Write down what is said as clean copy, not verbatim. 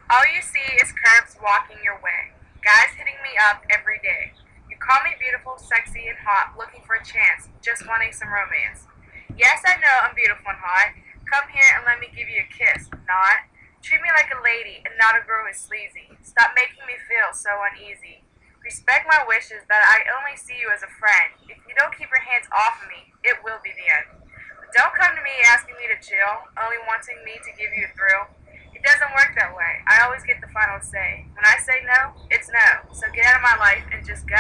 All you see is curves walking your way, guys hitting me up every day. You call me beautiful, sexy, and hot, looking for a chance, just wanting some romance. Yes, I know I'm beautiful and hot. Come here and let me give you a kiss. Not. Treat me like a lady and not a girl who's sleazy. Stop making me feel so uneasy. Respect my wishes that I only see you as a friend. If you don't keep your hands off of me, it will be the end. But don't come to me asking me to chill, only wanting me to give you a thrill. It doesn't work that way. I always get the final say. When I say no, it's no. So get out of my life and just go.